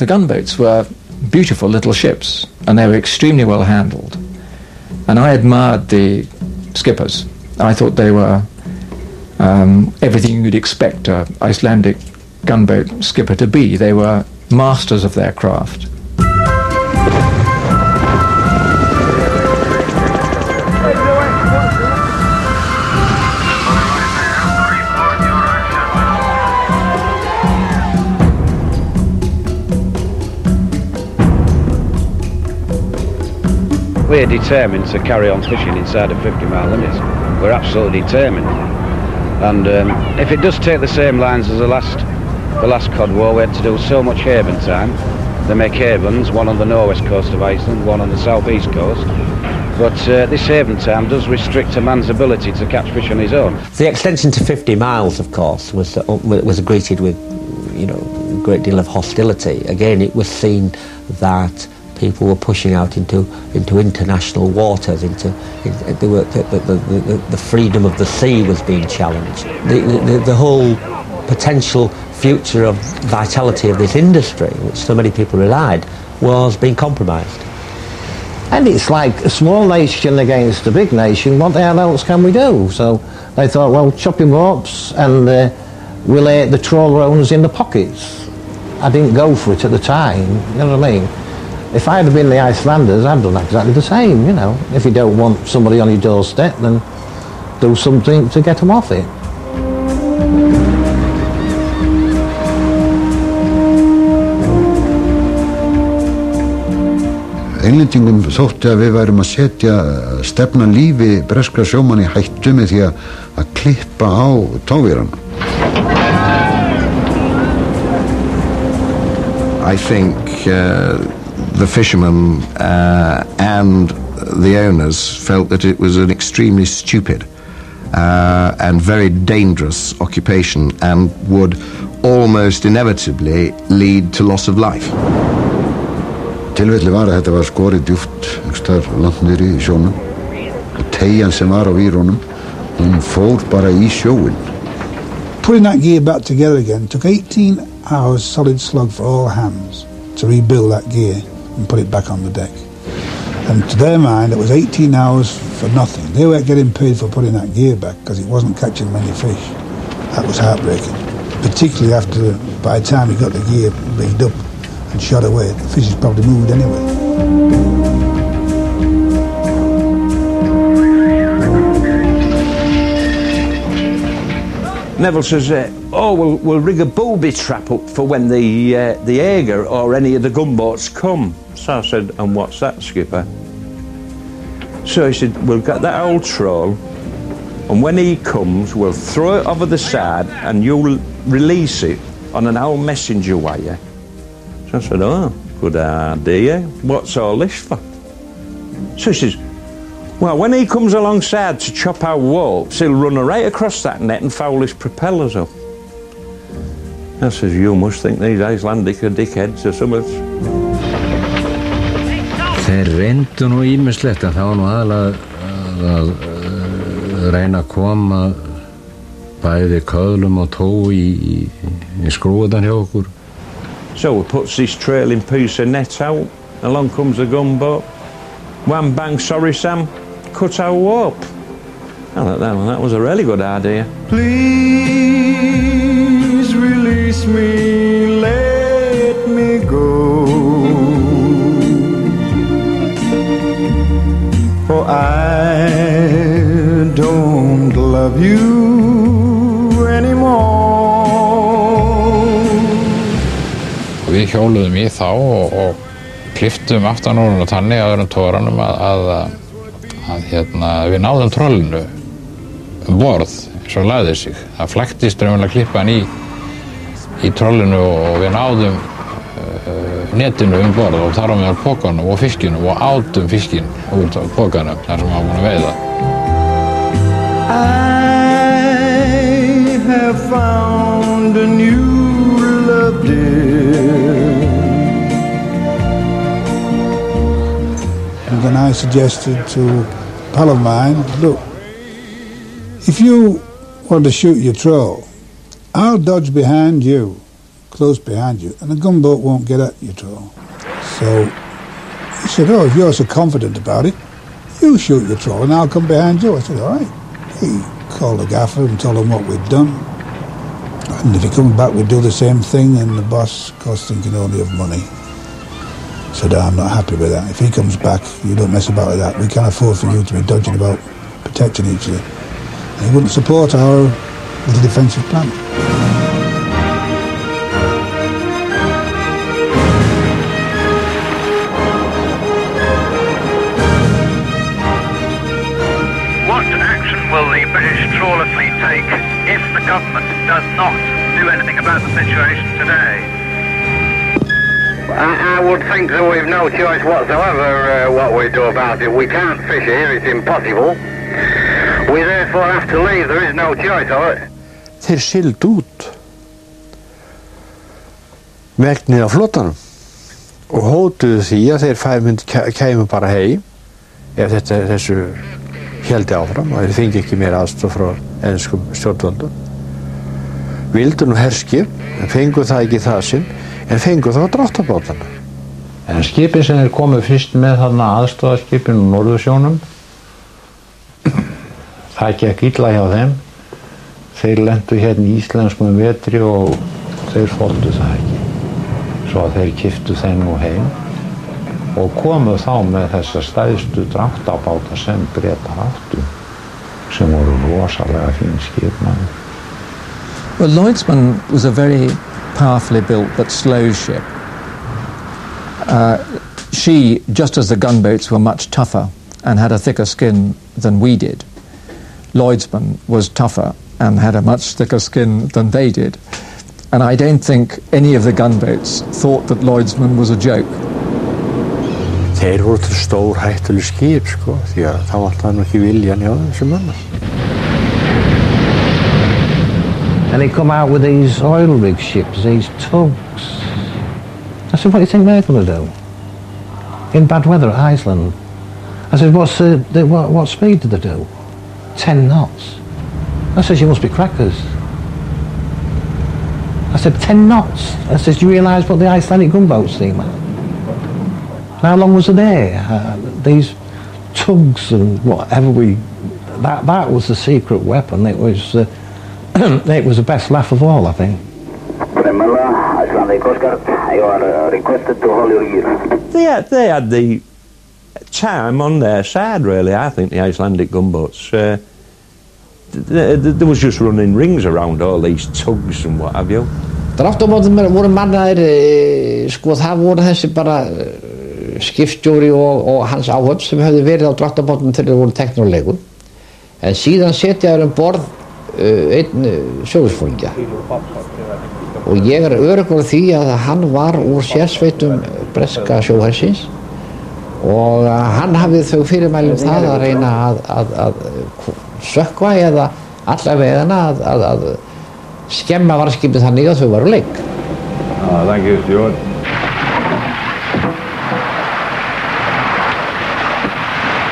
The gunboats were beautiful little ships, and they were extremely well handled. And I admired the skippers. I thought they were everything you'd expect an Icelandic gunboat skipper to be. They were masters of their craft. We're determined to carry on fishing inside the 50-mile limits. We're absolutely determined. And if it does take the same lines as the last Cod War, we had to do so much haven time. They make havens, one on the northwest coast of Iceland, one on the southeast coast. But this haven time does restrict a man's ability to catch fish on his own. The extension to 50 miles, of course, was greeted with, you know, a great deal of hostility. Again, it was seen that people were pushing out into international waters, the freedom of the sea was being challenged. The whole potential future of vitality of this industry, which so many people relied, was being compromised. And it's like a small nation against a big nation, what the hell else can we do? So they thought, well, chop him up and we'll lay the trawler owners in the pockets. I didn't go for it at the time, you know what I mean? If I had been the Icelanders, I'd done exactly the same, you know. If you don't want somebody on your doorstep, then do something to get them off it. Englendingum þótti að við værum að stefna lífi breskra sjómanna í hættu með því að klippa á togvéran. I think the fishermen and the owners felt that it was an extremely stupid and very dangerous occupation and would almost inevitably lead to loss of life. Tilfelli var að þetta var skorið djúpt einhvers langt niðri í sjónum. Teygjan sem var á vírónum, hún fór bara í sjóinn. Putting that gear back together again took 18 hours solid slog for all hands to rebuild that gear and put it back on the deck. And to their mind, it was 18 hours for nothing. They weren't getting paid for putting that gear back because it wasn't catching many fish. That was heartbreaking, particularly after, by the time you got the gear rigged up and shot away, the fish has probably moved anyway. Neville says, we'll rig a booby trap up for when the Jaeger or any of the gunboats come. So I said, and what's that, skipper? So he said, we'll get that old trawl, and when he comes, we'll throw it over the side and you'll release it on an old messenger wire. So I said, oh, good idea. What's all this for? So he says, well, when he comes alongside to chop our warps, he'll run right across that net and foul his propellers up. I says, you must think these Icelandic are dickheads or something. Þeir reyndu nú ýmislegt, en það var nú aðalega að reyna að koma bæði köðlum og tói í skrúðan hjá okkur. So we puts this trailing piece of net out, along comes the gunboat, wham bang, sorry Sam, cut our warp. I thought that was a really good idea. Please release me, let me go, for I don't love you anymore. Við hjóluðum í þá og klipptum aftan úr og þannig á öðrum tóranum að við náðum trollinu borð eins og lagði sig. Það flæktist raunverulega klippan í trollinu og við náðum netinu borð og þar á meðal pokanum og fiskinu og átum fiskinn úr pokanum þar sem hann var búinn að veiða. I have found a new love, dear. And then I suggested to a pal of mine, look, if you want to shoot your troll, I'll dodge behind you, close behind you, and the gunboat won't get at you, troll. So he said, oh, if you're so confident about it, you shoot your troll and I'll come behind you. I said, all right. He called the gaffer and told him what we'd done. And if he comes back, we'd do the same thing. And the boss, of course, thinking only of money, said, I'm not happy with that. If he comes back, you don't mess about with that. We can't afford for you to be dodging about protecting each other. And he wouldn't support our little defensive plan. What action will the British trawler fleet take if the government does not do anything about the situation today? I would think that we've no choice whatsoever what we do about it. We can't fish here, it's impossible. We therefore have to leave, there is no choice of it. Þeir sigldu út megnið af flotanum og hótuðu því að þeir kæmu bara heim ef þessu héldi áfram og þeir fengi ekki meira aðstoð frá enskum stjórnvöldum. Vildu nú herskip, en fengu það ekki það sinn, en fengu þá dráttarbátana. En skipin sem þeir komu fyrst með þarna aðstoðarskipin úr Norðursjónum, það gekk illa hjá þeim. Þeir lentu hérna í íslenskum vetri og þeir þoldu það ekki. Svo að þeir keyptu þeim nú heim og komu þá með þessa stærstu dráttabáta sem Bretar áttu, sem voru rosalega fín skip. Well, Lloydsman was a very powerfully built but slow ship. She, just as the gunboats were much tougher and had a thicker skin than we did, Lloydsman was tougher and had a much thicker skin than they did. And I don't think any of the gunboats thought that Lloydsman was a joke. Þeir voru til stór hættuleg skip, sko, því að þá vantaði nú ekki viljan hjá þessum mönnum. And they come out with these oil rig ships, these tugs. I said, what do you think they're going to do? In bad weather at Iceland. I said, what speed do they do? 10 knots. I said, you must be crackers. I said, 10 knots? I said, do you realise what the Icelandic gunboats steam at? How long was it there? These tugs and whatever that was the secret weapon. It was it was the best laugh of all, I think. Icelandic Coast Guard, you are requested to hold your gear. They had the charm on their side, really, I think, the Icelandic gunboats. There was just running rings around all these tugs and what have you. Dráttabátum voru mannaðir, sko það voru þessi bara skipstjóri og hans áhöfn sem höfðu verið á dráttabátum þegar þeir voru teknir á leigu. En síðan setjaður borð einn sjóliðsforingja. Og ég öruggur því að hann var úr sérsveitum breska sjóhersins og hann hafði þau fyrirmælum það að reyna að sökkva eða allavega að skemma varðskipið þannig að þau varu leik. Thank you, Stuart.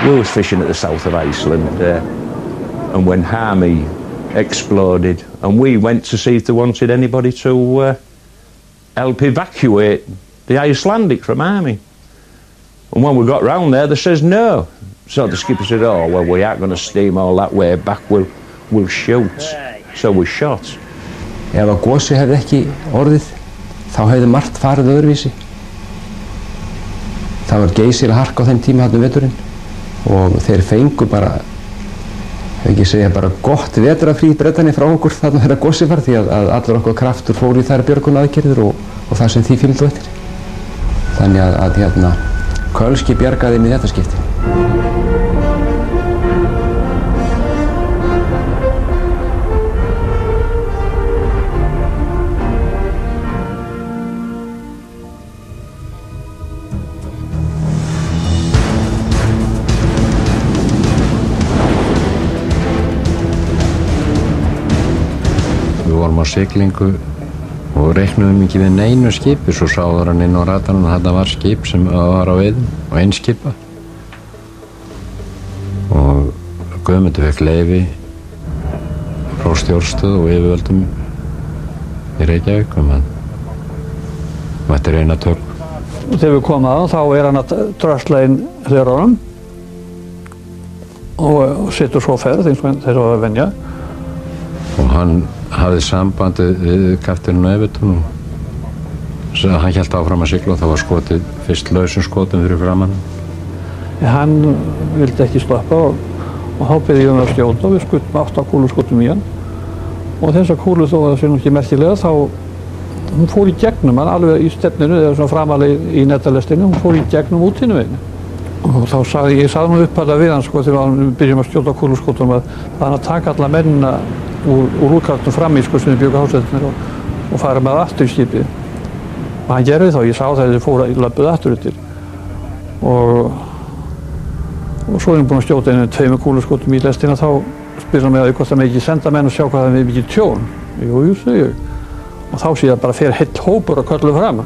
We was fishing at the south of Iceland and when Harmy exploded and we went to see if they wanted anybody to help evacuate the Icelandic from Harmy. And when we got round there, they says no. So the skipper said, oh, well, we aren't going to steam all that way back, we'll shoot. So we shot. Ef að gosi hefði ekki orðið, þá hefði margt farið öðruvísi. Það var geysileg harka á þeim tíma þarna veturinn og þeir fengu bara, ef ekki segja bara gott vetrarfrí Bretarnir frá okkur þarna þegar gosi var því að allur okkar kraftur fór í þær björgunaraðgerðir og það sem því fylgdu eftir. Þannig að Kölski bjargaði inn í þetta skipti. Við vorum á siglingu og reiknuðum ekki við neinu skipi, svo sáður hann inn á radarinn að þetta var skip sem var á veiðum og einskipa. Og Guðmundur fekk leyfi frá stjórnstöð og yfirvöldum í Reykjavík að mætti reyna tök. Og þegar við komum að þá hann að drösla inn hljóðránum og setur svo ferð eins og þeir var að venja. Og hann hafði sambandið við kapteininn á Everton og hann hélt áfram að sigla og það var skotið fyrst lausum skotum fyrir framan. Hann vildi ekki slappa og þá byrjuðum við að skjóta og við skutum 8 kúluskotum í hann og þessar kúlur þó að það sé nú ekki merkilega þá hún fór í gegnum hann alveg í stefninu eða svona framalega í netalestinu, hún fór í gegnum út hinu veginn. Og þá sagði ég nú upphæðlega við hann sko þegar við byrjum að skjóta kúluskotum að það hann að taka alla mennina úr útkartum fram í sko sem við bjögum hásættinir og fara með aftur í skipið. Og hann gerði þá, ég sá það þegar þið fóru að löpuð aftur yfir. Og svo erum við búin að skjóta einu 2 kúluskotum í lestina þá spyrir hann mig hvort það með ekki senda menn og sjá hvað það með mikið tjón. Jú, segi ég. Og þá sé það bara fer heill hópur að köllu fram.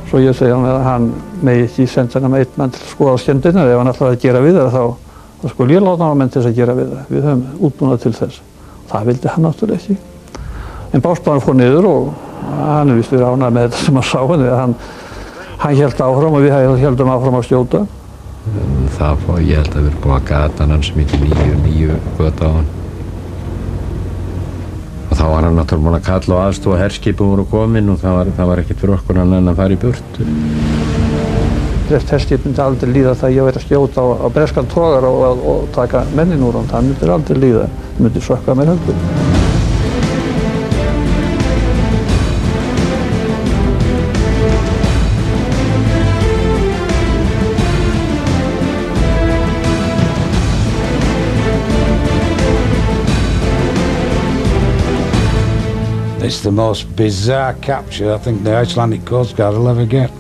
Svo ég segi hann að hann megi ekki senda hann með 1 mann til að skoða skemmdirnar. Ef hann ætlaði að gera við það þá skulle ég láta hann menn til þess að gera við það. Við höfum útbúnað til þess. Það vildi hann náttúrulega ekki. En básplanur fór niður og hann er vist verið ánægður með þetta sem hann sá. Hann hélt áfram og við héldum áfram að skjóta. Það fór, ég held að við búið að gata hann sem ekki 9 göta á hann. Og þá var hann náttúrulega búinn að kalla á aðstoð og herskipið voru komin og það var ekkert fyrir okkur en að fara í burtu. Herskipið myndi aldrei líða það ég væri að skjóta á breskan togar og taka mennin úr hann. Það myndi aldrei líða, það myndi sökka mér höndum. It's the most bizarre capture I think the Icelandic Coast Guard will ever get.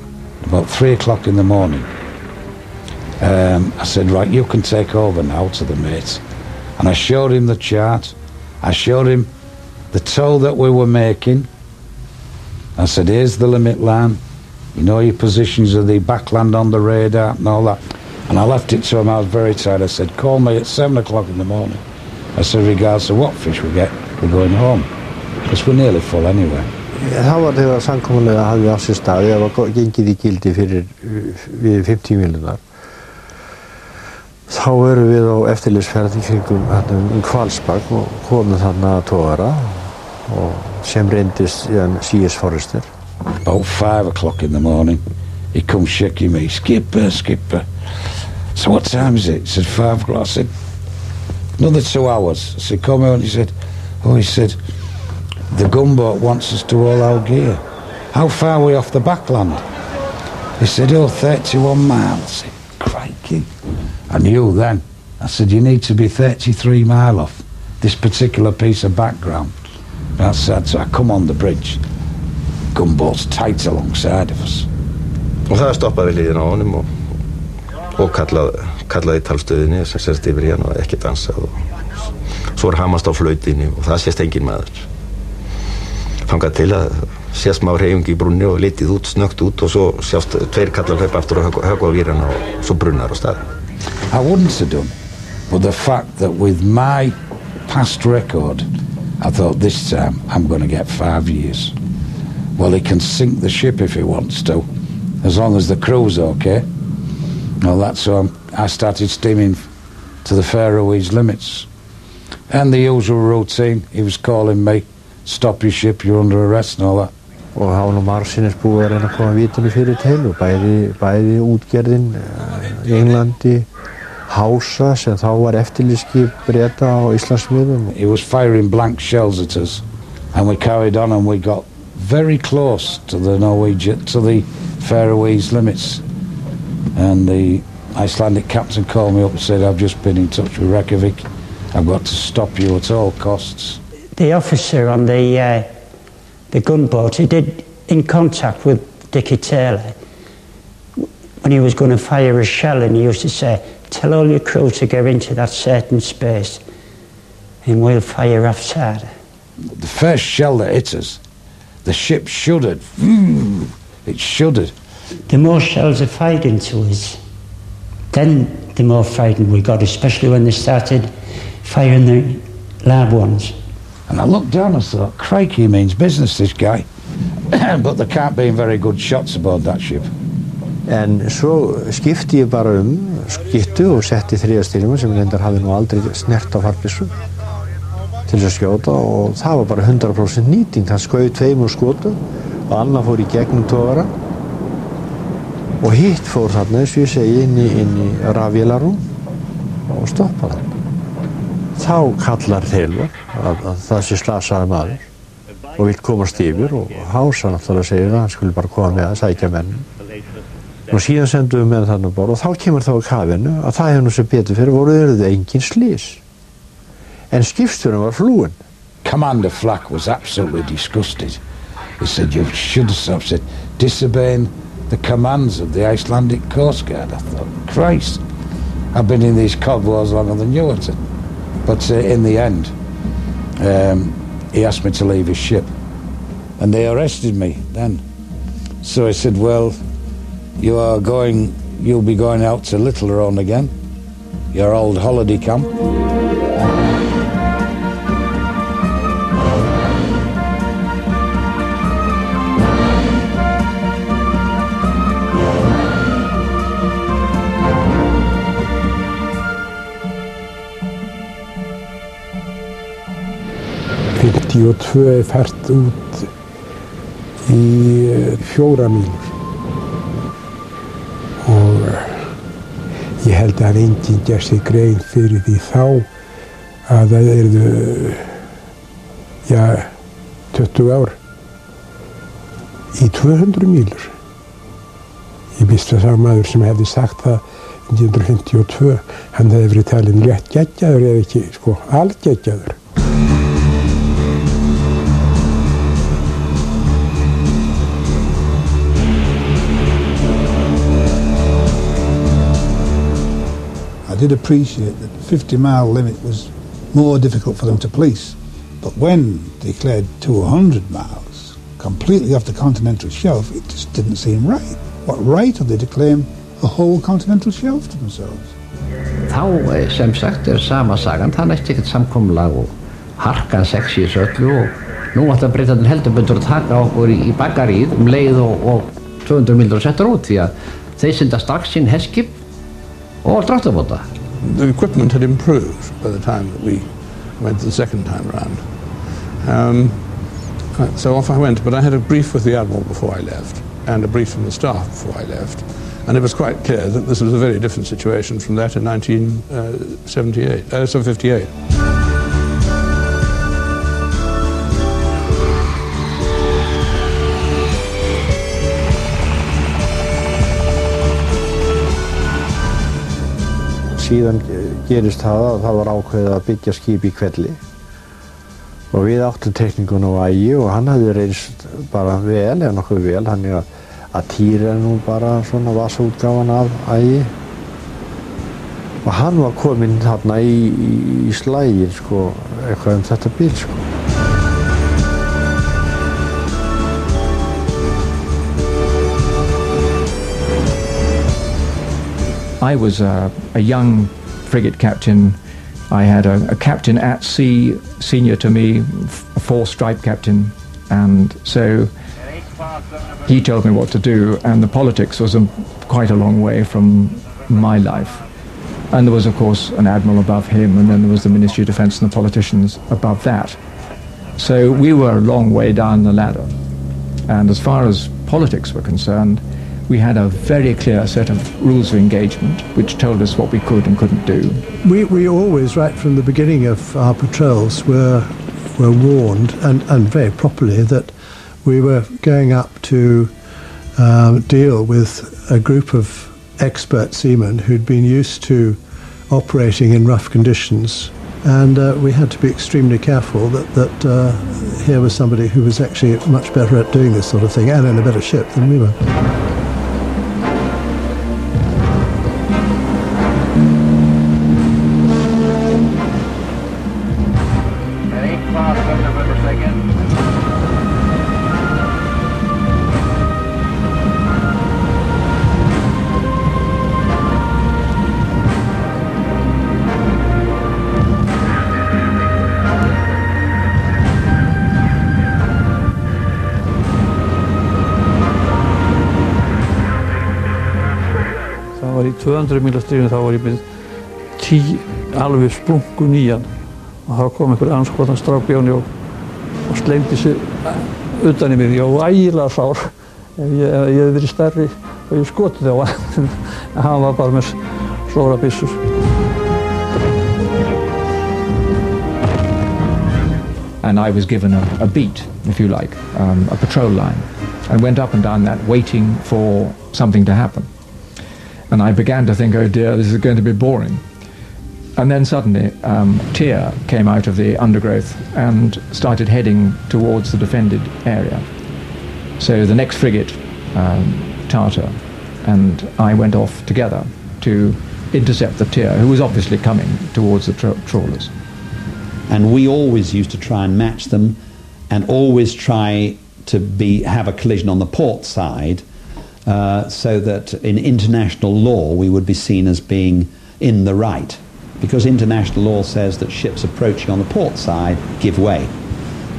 About 3 o'clock in the morning. I said, right, you can take over now to the mate. And I showed him the chart. I showed him the toll that we were making. I said, here's the limit line. You know your positions of the backland on the radar and all that. And I left it to him. I was very tired. I said, call me at 7 o'clock in the morning. I said, regardless of what fish we get, we're going home. Because we're nearly full anyway. Það var þegar samkomulega hafði á sér stað, það var gengið í gildi við 50 mílunar. Þá erum við á eftirlitsferð í kringum Hvalsbak og komum þarna að togara og sem reyndist C.S. Forrester. About 5 o'clock in the morning, he comes shaking me, skipper. So what time is it? He said 5 o'clock. I said, another 2 hours. I said, come on. He said, the gunboat wants us to haul our gear. How far are we off the backland? He said, 31 miles. I said, crikey. I knew then. I said, you need to be 33 miles off this particular piece of background. That's sad. So I come on the bridge. Gunboat's tight alongside of us. Og það stoppaði við hliðina á honum og kallaði talstöðinni sem sérst yfir í hann og ekki dansað og svo hamast á flautinni og það sést engin maður. Þangað til að sést smá hreyfing í brunni og litið út, snöggt út og svo sjást 2 kallar hlaupa aftur og höggva á vírana og svo brunnar á staðinn. I wouldn't have done, but the fact that with my past record, I thought this time I'm going to get 5 years. Well, he can sink the ship if he wants to, as long as the crew's okay. Well, that's so I started steaming to the Faroese limits. And the usual routine, he was calling me, stop your ship, you're under arrest and all that. Og hafa nú margsinnis búið að reyna að koma vitinu fyrir til og bæði útgerðin í Englandi, Hása sem þá var eftirlitsskip Breta á Íslandsmiðum. He was firing blank shells at us and we carried on and we got very close to the Faroese limits. And the Icelandic captain called me up and said, I've just been in touch with Reykjavik. I've got to stop you at all costs. The officer on the gunboat, he did in contact with Dickie Taylor. When he was going to fire a shell and he used to say, tell all your crew to get into that certain space and we'll fire outside. The first shell that hit us, the ship shuddered. It shuddered. The more shells are fired into us, then the more frightened we got, especially when they started firing the large ones. And I looked down and thought, crikey, he means business, this guy. but there can't be very good shots aboard that ship. En svo skipti ég bara skyttu og setti þriðastýringu sem reyndar hafði nú aldrei snert á farbyssu til þess að skjóta og það var bara 100% nýting. Það skaut 2 skotum og annað fór í gegnum togara og hitt fór þarna, eins og ég segi, inn í rafvélarrúm og stoppaði hann. Þá kallar Þeilvar að það sé slasaði maður og vill komast yfir og Hása náttúrulega segir að hann skulle bara koma með að sækja menn. Og síðan sendum við menn þarna borð og þá kemur þá á kafinu að það hefur nú sem betur fyrir voruð engin slys. En skipstjórinn var flúinn. Commander Flack was absolutely disgusted. He said, you should have said, disobeying the commands of the Icelandic Coast Guard. I thought, Christ, I've been in these cod wars longer than you had. But in the end, he asked me to leave his ship. And they arrested me then. So I said, well, you'll be going out to Little Roan again, your old holiday camp. Og 52 fært út í 4 mílur og ég held að enginn gerði sig grein fyrir því þá að það yrðu 20 ár í 200 mílur. Ég býst að sá maður sem hefði sagt það 1952, hann hefði verið talinn létt geggjaður eða ekki, algeggjaður. I did appreciate that the 50-mile limit was more difficult for them to police, but when they declared 200 miles completely off the continental shelf, it just didn't seem right. What right have they to claim the whole continental shelf to themselves? Þá sem sagt sama sagan, það næst ekkert samkomulag og harkan sex í þessu öllu og nú ætla Bretarnir heldur betur að taka okkur í bakaríð leið og 200 mílur settar út því að þeir senda strax inn herskip og dráttabáta. The equipment had improved by the time that we went the second time round. So off I went, but I had a brief with the Admiral before I left and a brief from the staff before I left. And it was quite clear that this was a very different situation from that in 1958. Síðan gerist það að það var ákveðið að byggja skip í Hvelli og við áttum teikningun á Ægi og hann hafði reynst bara vel, eða nokkuð vel, hann að Týr nú bara svona vasaútgáfan af Ægi og hann var kominn þarna í slaginn eitthvað þetta bil I was a young frigate captain. I had a captain at sea, senior to me, a 4-stripe captain, and so he told me what to do, and the politics was quite a long way from my life. And there was, of course, an admiral above him, and then there was the Ministry of Defence and the politicians above that. So we were a long way down the ladder. And as far as politics were concerned, we had a very clear set of rules of engagement which told us what we could and couldn't do. We always, right from the beginning of our patrols, were warned, and very properly, that we were going up to deal with a group of expert seamen who'd been used to operating in rough conditions, and we had to be extremely careful that here was somebody who was actually much better at doing this sort of thing and in a better ship than we were. var í 200 míla stríðinu, þá var ég með 10 alveg sprungu nýjan og þá kom einhver anskotan strákbjóni og sleimdi sig utan í mig. Ég var ægilega sár. Ef ég hefði verið stærri og ég skotið á hann. Hann var bara með stóra byssur. And I was given a beat, if you like, a patrol line, and went up and down that waiting for something to happen. And I began to think, oh dear, this is going to be boring. And then suddenly Tyr came out of the undergrowth and started heading towards the defended area. So the next frigate, Tartar, and I went off together to intercept the Tyr, who was obviously coming towards the trawlers. And we always used to try and match them and always try to have a collision on the port side so that in international law we would be seen as being in the right, because international law says that ships approaching on the port side give way.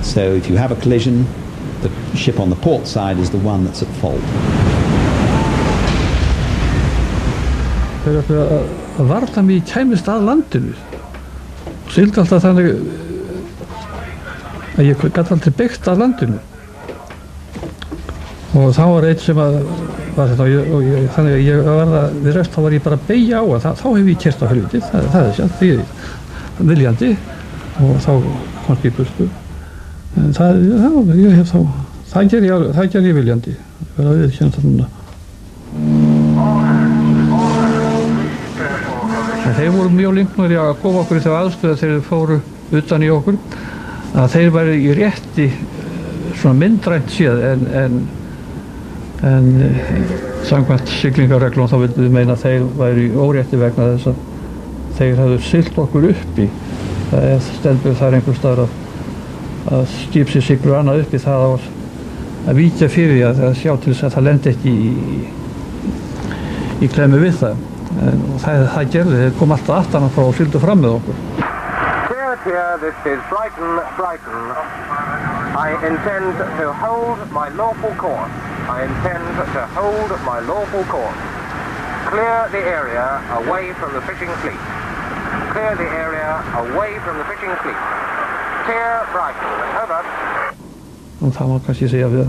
So if you have a collision, the ship on the port side is the one that's at fault. Þeir ættu að varla mig kæmist að landinu. Sigldi alltaf þannig að ég gat aldrei byggt að landinu. Og þá var einn sem var þetta þannig að ég var við rest þá var ég bara að beygja á að þá hef ég kert á helvitið, það er sjálf því viljandi og þá komst ég í burtu. En það ger ég viljandi. Það er að viðurkenna það núna. En þeir voru mjög lengnir í að koma okkur í þá aðstöðu þegar þeir fóru utan í okkur að þeir væri í rétti svona myndrænt séð en samkvæmt siglingareglum þá vildum við meina að þeir væri í órétti vegna þess að þeir hafðu siglt okkur uppi. Það stendur þar einhvers staðar að skip sér siglur annað uppi, það á að víkja fyrir því að sjá til þess að það lendi ekki í klemmu við það. Og það gerði, þeir kom alltaf aftan frá og sigldu fram með okkur. Here, this is Brighton. I intend to hold my lawful course. Clear the area away from the fishing fleet. Tyr, Brighton, over. Og það má kannski segja við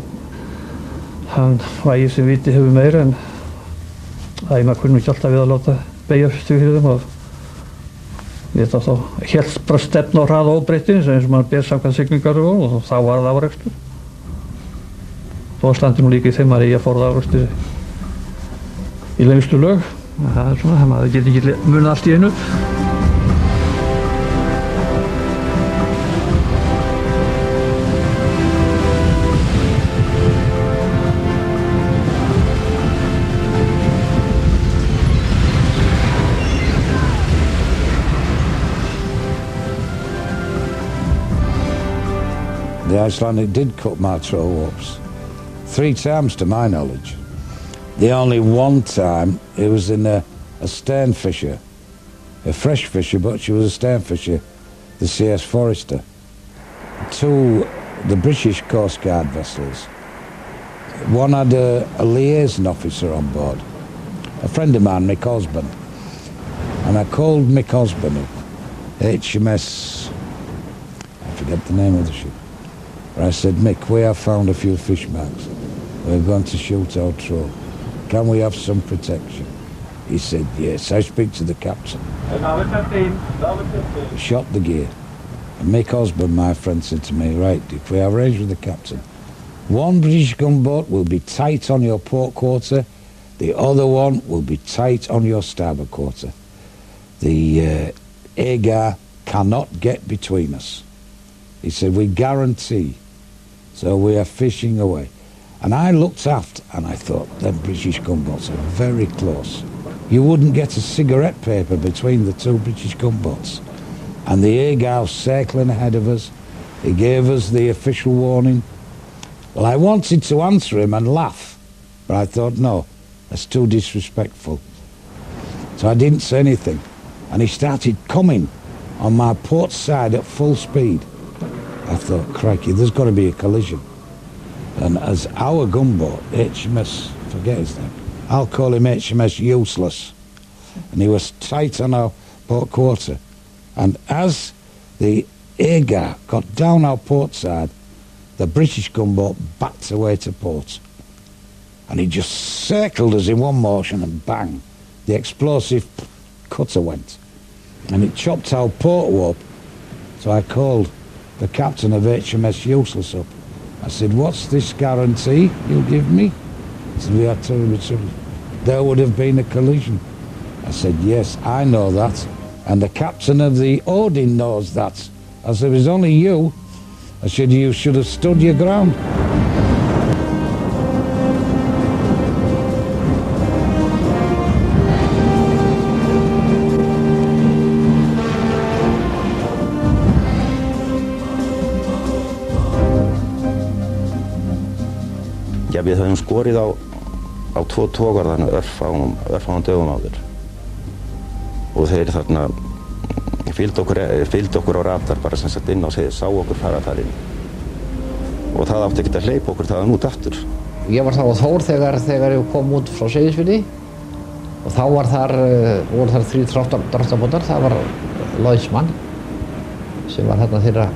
hann vægir sem viti hefur meira en maður kunni ekki alltaf við að láta beygja fyrir þeim og þetta þá hélst bara stefna og hraða óbreyttins eins og maður ber samkvæmt siglingar og þá var það árekstur. Þó standi nú líka í þeim að ég forða árekstur í lengstu lög. Það er svona, maður getur ekki munið allt í einu. The Icelandic did cut my trawl ropes 3 times to my knowledge. The only one time it was in a stern fisher, a fresh fisher, but she was a stern fisher, the CS Forester. 2 the British Coast Guard vessels. One had a liaison officer on board, a friend of mine, Mick Osborne, and I called Mick Osborne up, HMS, I forget the name of the ship. I said, Mick, we have found a few fish marks. We're going to shoot our trawl. Can we have some protection? He said, yes. I speak to the captain. Shot the gear. And Mick Osborne, my friend, said to me, right, if we arrange with the captain, 1 British gunboat will be tight on your port quarter, the other one will be tight on your starboard quarter. The Agar cannot get between us. He said, we guarantee. So we are fishing away. And I looked aft and I thought, them British gunboats are very close. You wouldn't get a cigarette paper between the 2 British gunboats. And the Agar was circling ahead of us. He gave us the official warning. Well, I wanted to answer him and laugh, but I thought, no, that's too disrespectful. So I didn't say anything. And he started coming on my port side at full speed. I thought, crikey, there's got to be a collision. And as our gunboat, HMS, forget his name, I'll call him HMS Useless. and he was tight on our port quarter. And as the Agar got down our port side, the British gunboat backed away to port. And he just circled us in one motion and bang, the explosive cutter went. And it chopped our port warp. So I called the captain of HMS Useless up. I said, what's this guarantee you'll give me? He said, we are terribly trouble. There would have been a collision. I said, yes, I know that. And the captain of the Odin knows that. I said, it was only you. I said, you should have stood your ground. Já, við höfum skorið á 2 togara þarna örfáum dögum áður. Og þeir þarna fylgdu okkur á radar bara sem sagt inn og sá okkur fara þar inn. Og það átti ekkert að hleypa okkur þaðan út aftur. Ég var þá á Þór þegar ég kom út frá Seyðisfirði og þá voru þar 3 dráttabátar. Það var Loismann sem var þarna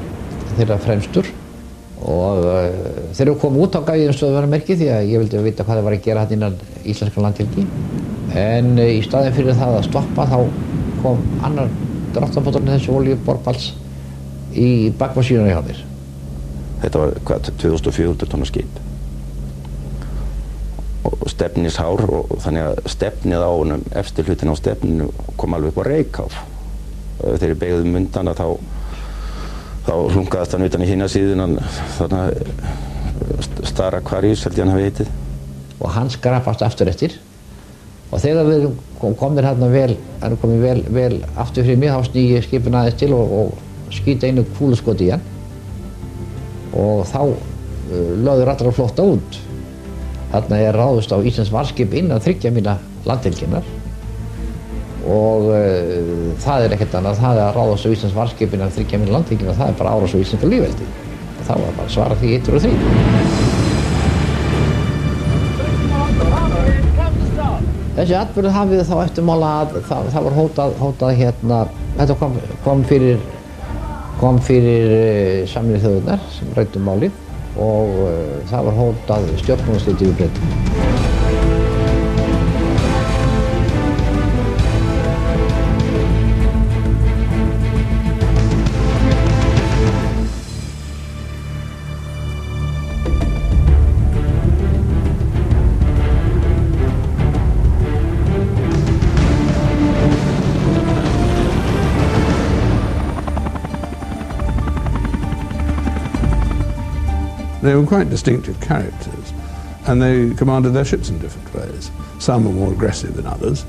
þeirra fremstur. Og þegar við komum út þá gaf ég þeim stöðvunarmerki því að ég vildi vita hvað það var að gera hérna innan íslenska landhelgi. En í staðinn fyrir það að stoppa þá kom annar dráttabáturinn þessi olíuborpalls í bakvasíðuna hjá mér. Þetta var 2400 tonna skip. Og stefnishár og þannig að stefnið á honum, eftir hlutin á stefninu kom alveg upp á Reykháf. Þegar ég beygði mundana þá hlungaðist hann utan í hina síðunan þarna Stara Aquarius held ég hann hafi heitið. Og hann skrapast aftur eftir og þegar við komum komin vel aftur fyrir mig þá sný ég skipin aðeins til og skýta einu kúluskoti í hann og þá lögður allra flótta út. Þarna er ráðust á Íslands varskip innan 3 mína landhelginnar og það er ekkert annað, það að ráðast á Íslands varskip innan 3 mína landhelginnar, það er bara árás á íslenska lýðveldi. Og þá var bara að svara því 1 og 3. Þessi atburður hafið þá eftirmála að það var hótað hérna, þetta kom fyrir Sameinuðu þjóðirnar sem ræddu málið og það var hótað stjórnmálasliti við Bretum. They were quite distinctive characters, and they commanded their ships in different ways. Some were more aggressive than others.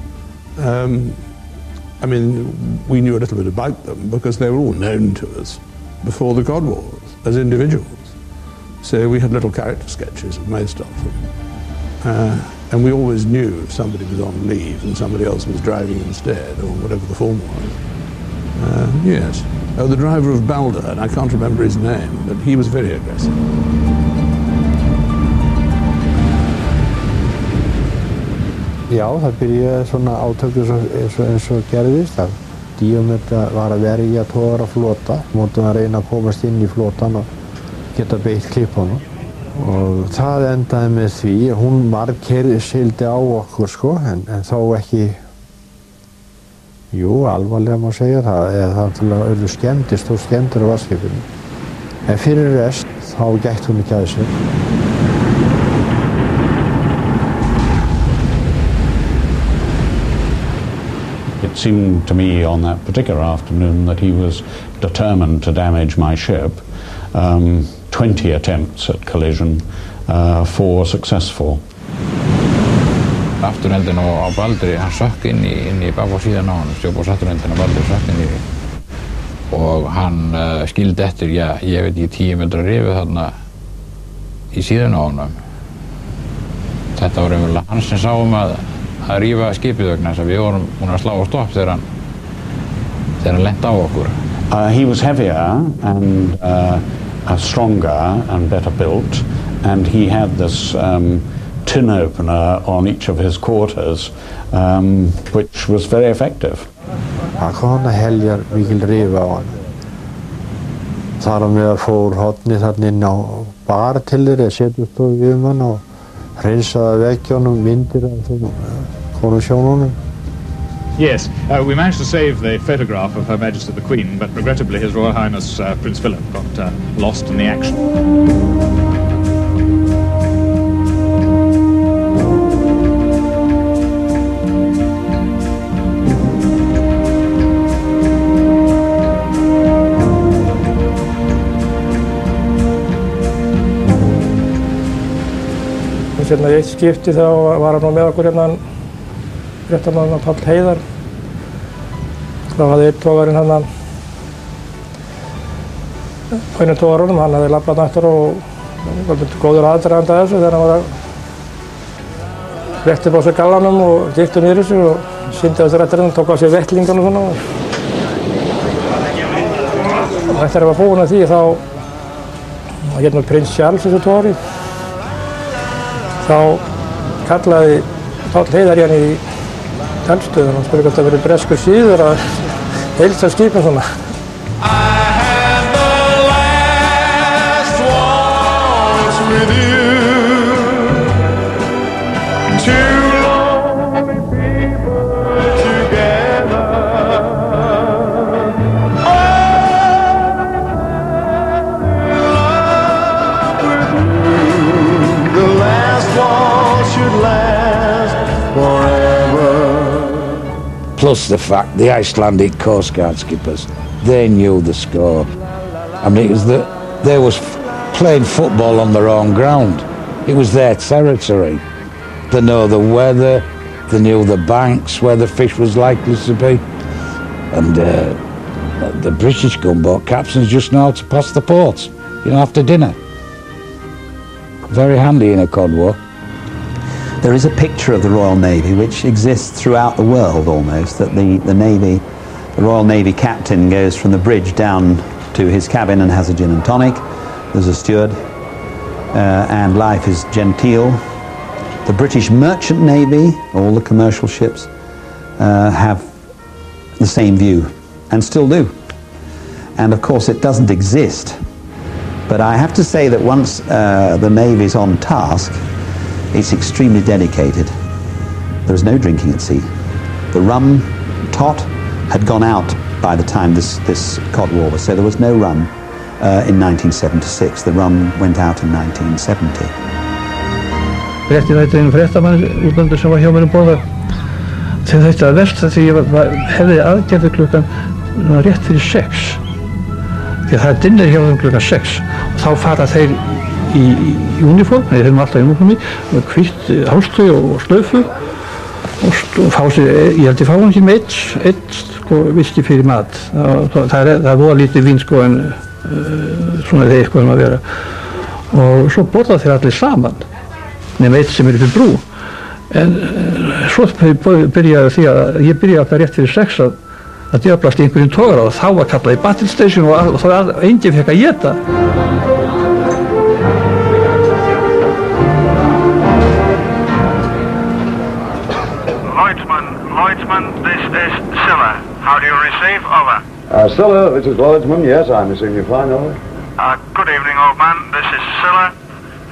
I mean, we knew a little bit about them because they were all known to us before the Cod Wars as individuals. So we had little character sketches of most of them. And we always knew if somebody was on leave and somebody else was driving instead, or whatever the form was. Yes. Oh, the driver of Balder, and I can't remember his name, but he was very aggressive. Já, það byrjaði svona átöku eins og gerðist. Díómetra var að verja togara flota, mótum að reyna að komast inn í flotan og geta beitt klippunum. Og það endaði með því, hún sigldi á okkur sko, en þó ekki, jú, alvarlega má segja það, eða það til að urðu skemmdist og skemmdur á varskipinu. En fyrir rest, þá gætt hún ekki að þessu. It seemed to me on that particular afternoon that he was determined to damage my ship. 20 attempts at collision, 4 successful. Afturendin á Baldri, hann sökk inn í bakvasíðan á honum, stjórnborðsafturendin á Baldri sökk inn í og hann skildi eftir, já, ég veit ekki 10 metra rifu þarna í síðan á honum. Þetta var raunverulega hann sem sá að rífa skipið vegna þess að við vorum búin að slá á stopp þegar hann lenti á okkur. He was heavier and stronger and better built, and he had this tin opener on each of his quarters, which was very effective. Það kom þarna heljar mikil rifa á hann. Þar á meðal fór hornið þarna inn á bar til þeirra, setjast á við hann og hreinsaði veggjónum, myndir af konungshjónunum. Yes, we managed to save the photograph of Her Majesty the Queen, but regrettably His Royal Highness Prince Philip got lost in the action. Hérna í eitt skipti þá var hann nú með okkur hérna fréttamaðurinn Páll Heiðar. Þá hafði einn togarinn hann á einum togarunum, hann hafði labbað nættur og var myndið góður aðdragandi að þessu þegar hann var að rétti upp á sig gallanum og gikti niður þessu og syndi á þessu rétturinn, tók á sig vettlingan og svona. Og eftir að var búinn að því þá var hérna Prins Charles þessu togari. Þá kallaði Páll Heiðar í hann í talstöðun og spurði hvort það verið breskur síður að heilsa skipum svona. Plus the fact the Icelandic Coast Guard skippers, they knew the score. I mean, it was they was playing football on their own ground. It was their territory. They know the weather, they knew the banks where the fish was likely to be. And the British gunboat captains just know how to pass the ports, after dinner. Very handy in a cod war. There is a picture of the Royal Navy which exists throughout the world almost, that the Navy, the Royal Navy captain goes from the bridge down to his cabin and has a gin and tonic. There's a steward and life is genteel. The British Merchant Navy, all the commercial ships, have the same view and still do. And of course it doesn't exist. But I have to say that once the Navy's on task, it's extremely dedicated. There is no drinking at sea. The rum tot had gone out by the time this cod war was, so there was no rum in 1976. The rum went out in 1970. Rétti þetta einu fréttamann útlandur sem var hjá mér borða. Þegar þetta var verst því ég hefði aðgerði klukkan rétt fyrir 6. Því það dinner hjá þeim klukkan 6 og þá fara þeir í uniform, þeir erum alltaf í uniformi, með hvítt hálstöy og slaufu og fá sér, ég held ég fá hann ekki með eitt viski fyrir mat. Það er voða lítið vín en svona þeir eitthvað að vera. Og svo borða þeir allir saman, nema eitt sem fyrir brú. En svo byrjaði því að ég byrjaði alltaf rétt fyrir 6 að djöflast í einhverjum togara og þá var kallað í battle station og þá enginn fekk að éta. Lloydsman, this is Silla. How do you receive? Over. Silla, this is Lloydsman. Yes, I'm receiving you fine. Over. Good evening, old man. This is Silla.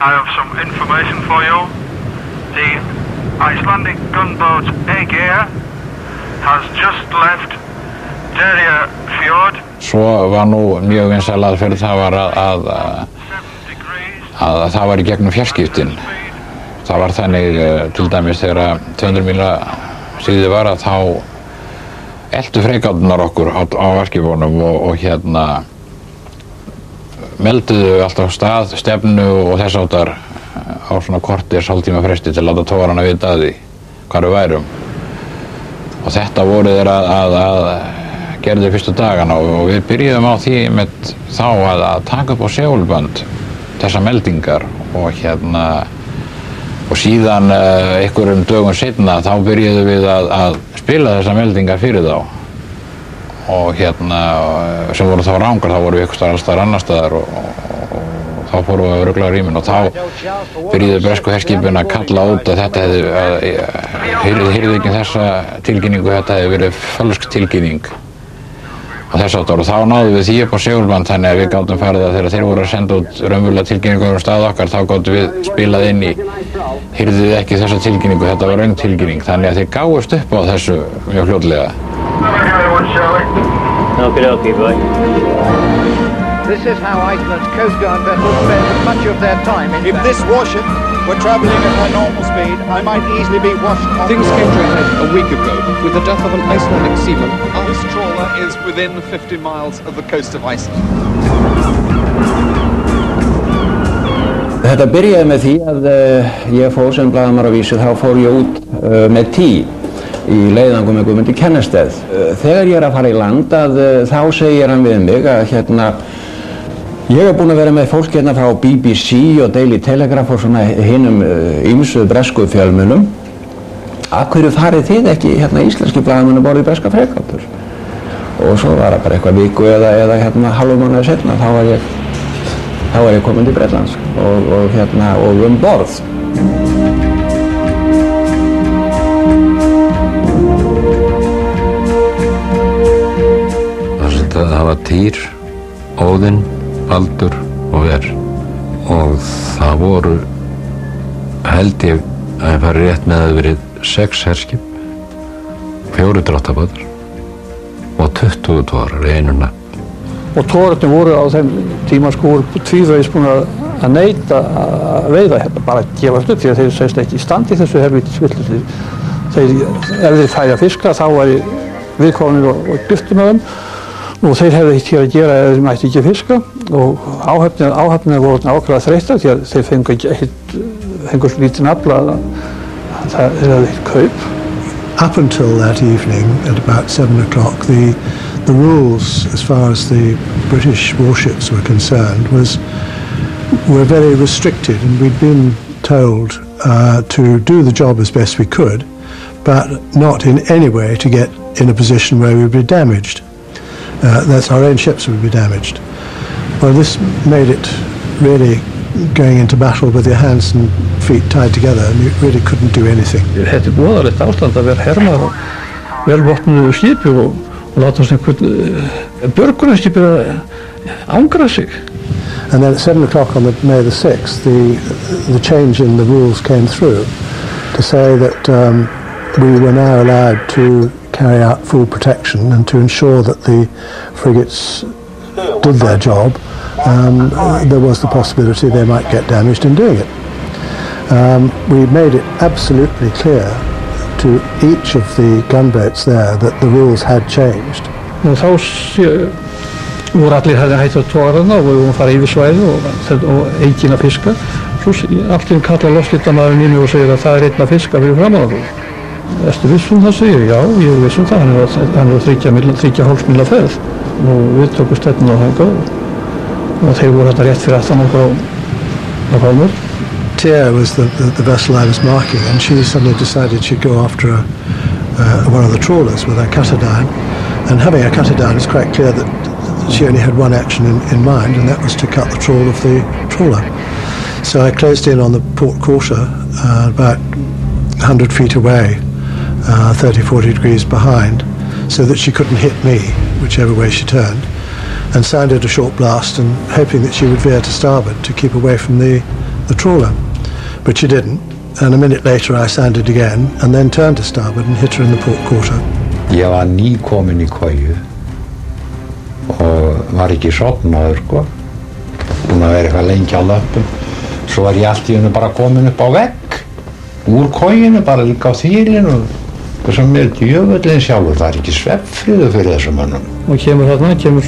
I have some information for you. The Icelandic gunboat Aegir has just left Derjafjord. Svo var nú mjög vinsæl aðferð það var að það var í gegnum fjarskiptin. Það var þannig til dæmis þegar 200 míla síði var að þá eltu freigáturnar okkur á varskipunum og hérna melduðu alltaf stað, stefnu og þess áttar á svona kortis hálftíma fresti til að láta togarana vita að því hvar við værum. Og þetta voru þeir að gerðu fyrstu dagana og við byrjuðum á því með þá að taka upp á segulbönd þessa meldingar og hérna og síðan einhverjum dögum seinna þá byrjuðum við að spila þessa meldingar fyrir þá og hérna sem voru þá rangar, þá voru við einhvers staðar alls staðar annar staðar og þá fórum við að rugla á rýmin og þá byrjuðu bresku herskipin að kalla út að þetta heyrðu ekki þessa tilkynningu, þetta hefði verið fölsk tilkynning og þess aftur og þá náðum við því upp á segulband þannig að við gátum farið að þegar þeir voru að senda út raunverulega tilkynningu á stað okkar þá gátum við spilað inn í heyrðu þið ekki þessa tilkynningu, þetta var raun tilkynning þannig að þeir gáðust upp á þessu mjög fljótlega. Okay, boy. This is how Iceland's Coast Guard vessels spend much of their time in. If this warship were travelling at her normal speed, I might easily be washed off. Things came to a head a week ago with the death of an Icelandic seaman. This trawler is within 50 miles of the coast of Iceland. Þetta byrjaði með því að ég fór sem blaðamaður á Vísi, þá fór ég út með tí í leiðangum með Guðmundi Kennesteð. Þegar ég að fara í land þá segir hann við mig að ég búinn að vera með fólk frá BBC og Daily Telegraph og svona hinum ýmsu bresku fjölmiðlum. Af hverju farið þið ekki íslenski blaðamenn um borð í breska freigátur? Og svo var það bara eitthvað viku eða hálfum mánuði seinna þá var ég komin til Bretlands og borð. Það var Týr, Óðinn, Baldur og Ver og það voru held ég að ég fari rétt með að verið 6 herskip, 4 dráttabátar og 20 togarar í einu nafn. Og togararnir voru á þeim tíma tvívegis búin að neita að veiða bara að gefast upp því að þeir segist ekki í standi þessu helvítis villuslífi. Ef þeir færi að fiska þá væri viðkomnir og giftu með þeim. Nú þeir hefði eitt hér að gera ef þeir mætti ekki fiska og áhöfnir voru ákveðlega þreyttar því að þeir fengu svo lítinn afla að þeir hefði eitt kaup. Up until that evening at about 7 o'clock, the rules as far as the British warships were concerned were very restricted, and we'd been told to do the job as best we could, but not in any way to get in a position where we would be damaged. That's our own ships would be damaged. Well, this made it really going into battle with your hands and feet tied together, and you really couldn't do anything. Þetta voðalegt ástand að vera hermaður á velvopnuðu skipi og láta oss einhvern björgunarskipi að angra sig. And then at 7 o'clock on May the 6th, the change in the rules came through to say that we were now allowed to carry out full protection and to ensure that the frigates did their job. There was the possibility they might get damaged in doing it. We made it absolutely clear to each of the gunboats there that the rules had changed. Og þá voru allir hægt að togarana og við vorum að fara yfir svæðið og enginn að fiska. Svo allir kallar loftskiptamaðurinn í mig og segir að það einn að fiska fyrir framan okkur. Ertu viss það, segir ég? Já, ég viss það. Hann er 3,5 míla ferð og við tókum stefnuna þangað og þeir voru rétt fyrir aftan okkur á Pálmur. Tyr was the vessel I was marking, and she suddenly decided she'd go after one of the trawlers with her cutter-down. And having a cutter-down, it's quite clear that she only had one action in mind, and that was to cut the trawl of the trawler. So I closed in on the port quarter about 100 feet away, 30-40 degrees behind, so that she couldn't hit me, whichever way she turned, and sounded a short blast and hoping that she would veer to starboard to keep away from the trawler. But she didn't, and a minute later I sounded again and then turned to starboard and hit her in the port quarter. Ég var nýkomin í koju og var ekki sofnaður, búinn að vera eitthvað lengi á löppum. Svo var ég allt í einu bara komin upp á vegg úr kojinu, bara líka á þýlinu og sem er djöfullinn sjálfur, það ekki svefnfriður fyrir þessum mönnum. Og kemur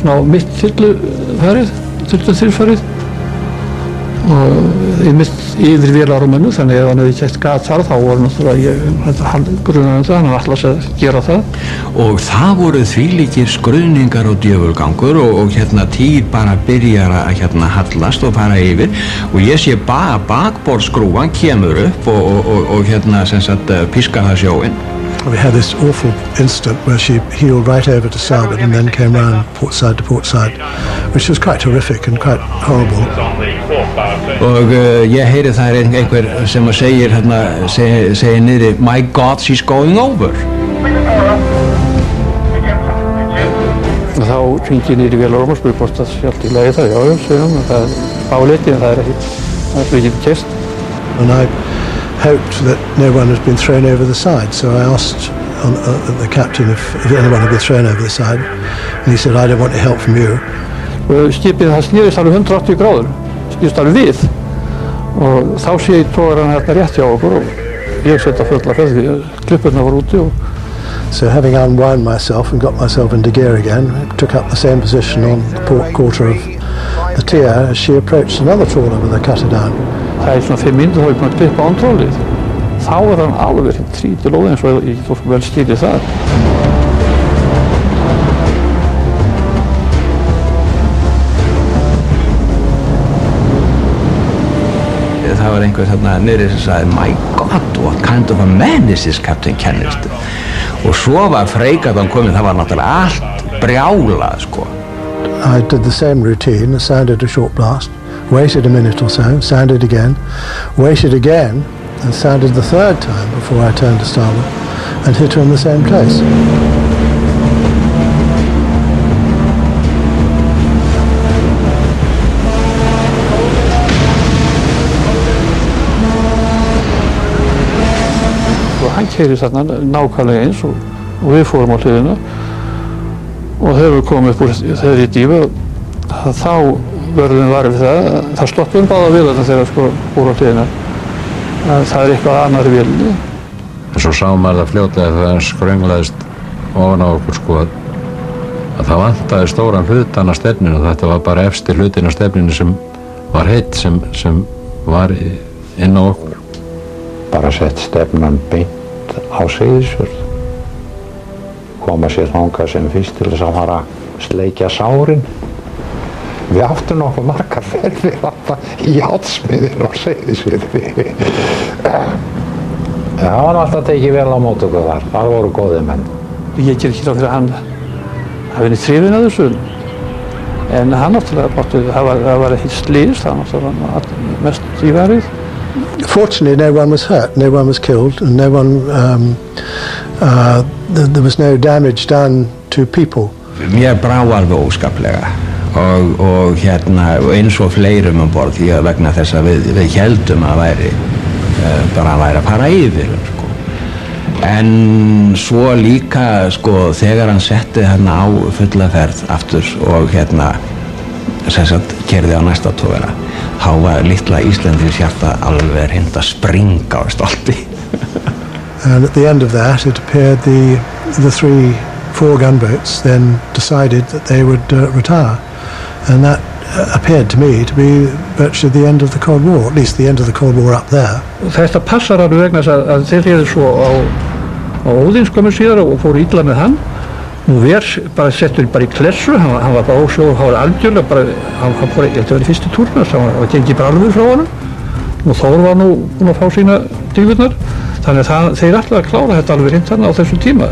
svona á mitt þyrluþilfarið og mitt yfir vélarrúminu, þannig að hann hefði ekki eitt gat þar, þá voru náttúrulega grunaði það, hann ætlaði að gera það. Og það voru þvílíkir skruðningar og djöfulgangur og Týr bara byrjar að hallast og fara yfir og ég sé bakborðskrúfan kemur upp og sem sagt pískar það sjóinn. we had this awful incident where she heeled right over to starboard and then came round port side to port side, which was quite horrific and quite horrible. Og ég heyri það einhver sem segir segir niðri, my God, she's going over. Þá hringi ég niður í vélarrúm og spurði hvort það sé allt í lagi það. Já, segir hún, það báliti en það ekki keyrt. And I hoped that no one had been thrown over the side, so I asked the captain if anyone had been thrown over the side, and he said, I don't want any help from you. Skipið það snerist alveg 180 gráður, snerist alveg við, og þá sé ég togarann hérna rétt hjá okkur og ég setja fulla fyrir því klippurna var úti. So having unwound myself and got myself into gear again, I took up the same position on the port quarter of the Tia as she approached another trawler with her cutter down. Það svona 5 mínútur þá ég búinn að klippa ántróðlið. Þá hann alveg trítilóð eins og ég þó vel skilji það. Það var einhver þarna niðri sem sagði, my God, what kind of a man is this Captain Cannister? Og svo var Freygarðan kominn, það var náttúrulega allt brjálað, sko. I did the same routine, sounded a short blast, waited a minute or so, sounded again, waited again, and sounded the third time before I turned to starboard and hit her in the same place. Hann keyrir þarna nákvæmlega eins og við fórum á hliðina og þegar við komum upp úr þeirri dýfu þá verðum við varið við það stoppum báða vélarnar þegar sko úr á hliðina að það eitthvað annar í vélinni. En svo sá maður það fljótlega þegar hann skrönglaðist ofan á okkur sko að það vantaði stóran hlutan af stefninu og þetta var bara efsti hlutin af stefninu sem var heitt sem var inn á okkur. Bara sett stefnan beint á Seyðisfjörð, koma sér þangað sem fyrst til þess að fara að sleikja sárin. Við áttum nokkuð margar ferðir í járnsmiðinu á Seyðisfirði. Það var alltaf tekið vel á móti okkur þar, það voru góðir menn. Ég ger ekki ráð fyrir að hann hafi verið hrifinn af þessu, en hann náttúrulega það var ekkert slys, það náttúrulega mest í varið. Fortunately, no one was hurt, no one was killed, and no one, there was no damage done to people. Mér brá alveg óskaplega og eins og fleirum um borð því að vegna þess að við héldum að væri að fara yfir sko. En svo líka sko þegar hann setti hérna á fulla ferð aftur og sem sagt keyrði á næsta togara þá var litla Íslandins hjarta alveg hreint að springa á stolti. And at the end of that it appeared the 4 gunboats then decided that they would retire, and that appeared to me to be virtually the end of the Cold War, at least the end of the Cold War up there. Þetta passar alveg vegna þess að þeir réðu svo á Óðinskömmu síðar og fóru illa með hann. Nú bara settur bara í klessu, hann var bara ósjóð, hann var algjörlega bara, hann fór, ég held að vera í fyrstu túrna, hann var gengið bara alveg frá honum og Þór var nú búinn að fá sína dýfurnar, þannig að þeir ætlaði að klára þetta alveg hreint þarna á þessum tíma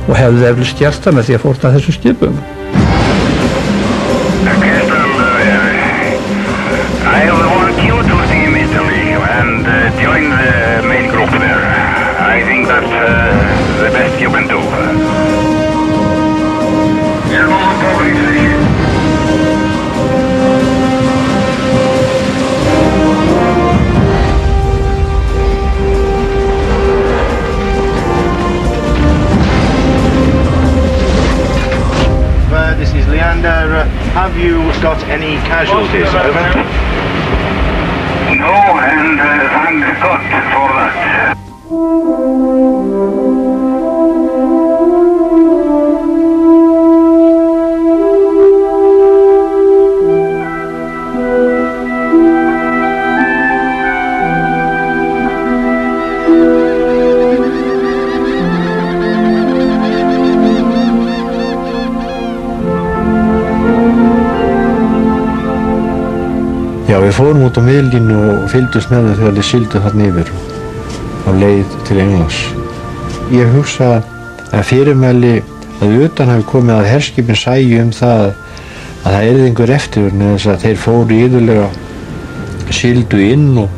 og hefði eflaust gert það með því að fórna þessum skipum. I want you to steam Italy and join the main group there. I think that's the best you can do. This is Leander. Have you got any casualties? Over. No, and thank God for that. Já, við fórum út á miðlínu og fylgdust með þeim þegar þeir sigldu þarna yfir á leið til Englands. ég hugsa að fyrirmæli að utan hafi komið að herskipin sæju það að það yrði einhver eftir þess að þeir fóru iðulega sigldu inn og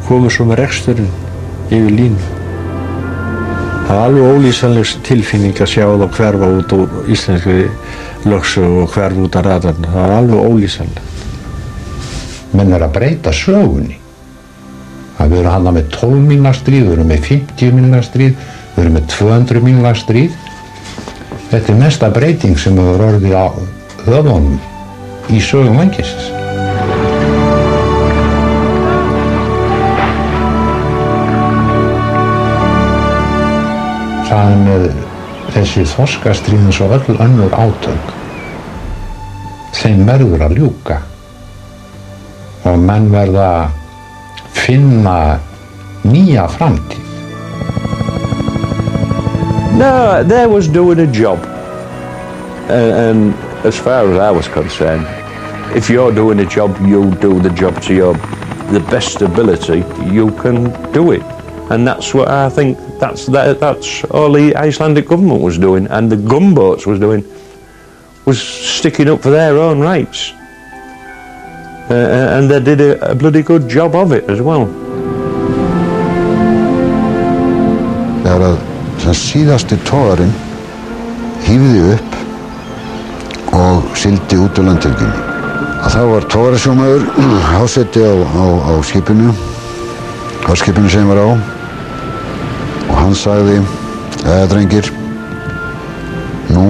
komu svo með reksturinn yfir línu. Það var alveg ólýsanleg tilfinning að sjá þá hverfa út úr íslenskri lögsögu og hverfa út af radarna. Það var alveg ólýsanlegt. Menn að breyta sögunni. Það verður hana með 12 mílna stríð, við erum með 50 mílna stríð, við erum með 200 mílna stríð. Þetta er mesta breyting sem hefur orðið á höfunum í sögum mannkynnsins. Það með þessi þorskastríðin svo öll önnur átök. Þeim verður að ljúka og menn verða að finna nýja framtíð. No, they was doing a job, and as far as I was concerned, if you're doing a job, you do the job to the best ability you can do it, and that's what I think. That's all the Icelandic government was doing, and the gunboats was doing, was sticking up for their own rights, and they did a bloody good job of it as well. Þegar síðasti togarinn hífði upp og sigldi út úr landhelginni, að þá var togarasjómaður hásetti á skipinu, skipinu sem var á, og hann sagði: drengir, nú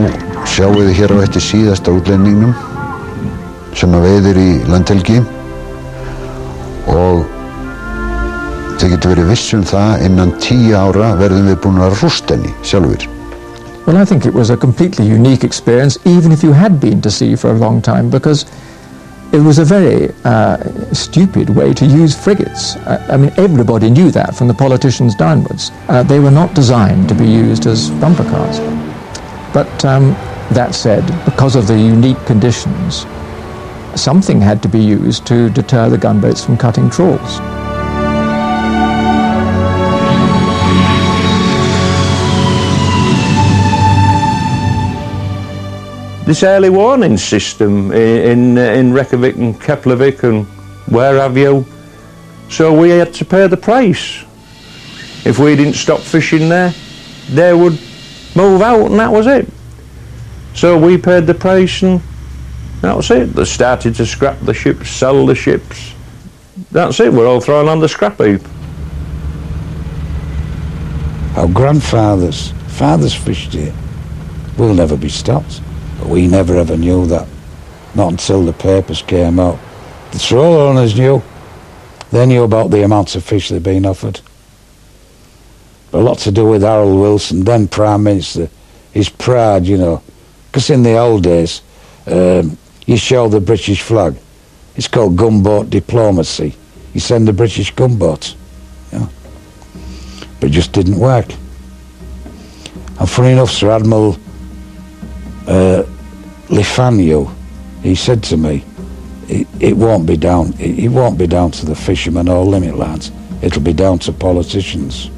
sjáum við hér á eftir síðasta útlendingnum sem að veiðir í landhelgi og þið getur verið viss það innan 10 ára verðum við búin að rústa henni sjálfur. Well, I think it was a completely unique experience, even if you had been to sea for a long time, because it was a very stupid way to use frigates. I mean, everybody knew that, from the politicians downwards. They were not designed to be used as bumper cars. But that said, because of the unique conditions, something had to be used to deter the gunboats from cutting trawls. This early warning system in Reykjavik and Keflavik and where have you, so we had to pay the price. If we didn't stop fishing there, they would move out and that was it. So we paid the price and that was it. They started to scrap the ships, sell the ships. That's it, we're all thrown on the scrap heap. Our grandfathers, fathers fished here. We'll never be stopped. But we never ever knew that, not until the papers came out. The trawl owners knew. They knew about the amounts of fish they'd been offered. But a lot to do with Harold Wilson, then Prime Minister, his pride, you know. Because in the old days, you show the British flag. It's called gunboat diplomacy. You send the British gunboats, you know. But it just didn't work. And funny enough, Sir Admiral Lefanu, he said to me, it won't be down to the fishermen or limit lads, it'll be down to politicians.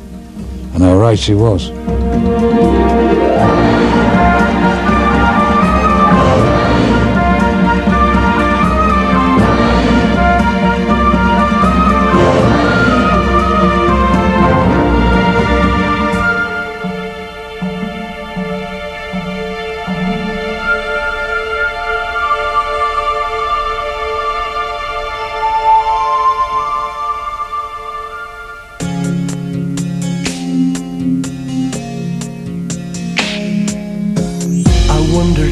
And how right he was.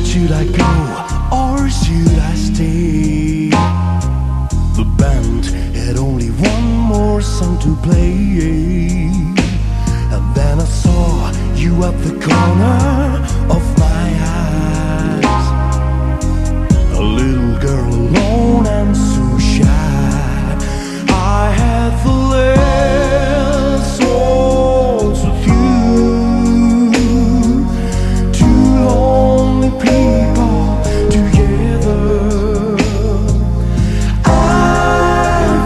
Should I go or should I stay? The band had only one more song to play, and then I saw you at the corner of my eyes, a little girl alone and so shy. I had the last waltz with you, two lonely people together. I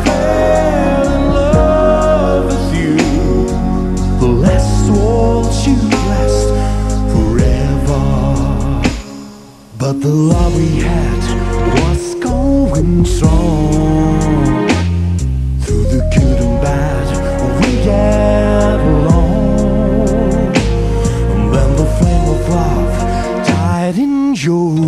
fell in love with you, the last waltz you your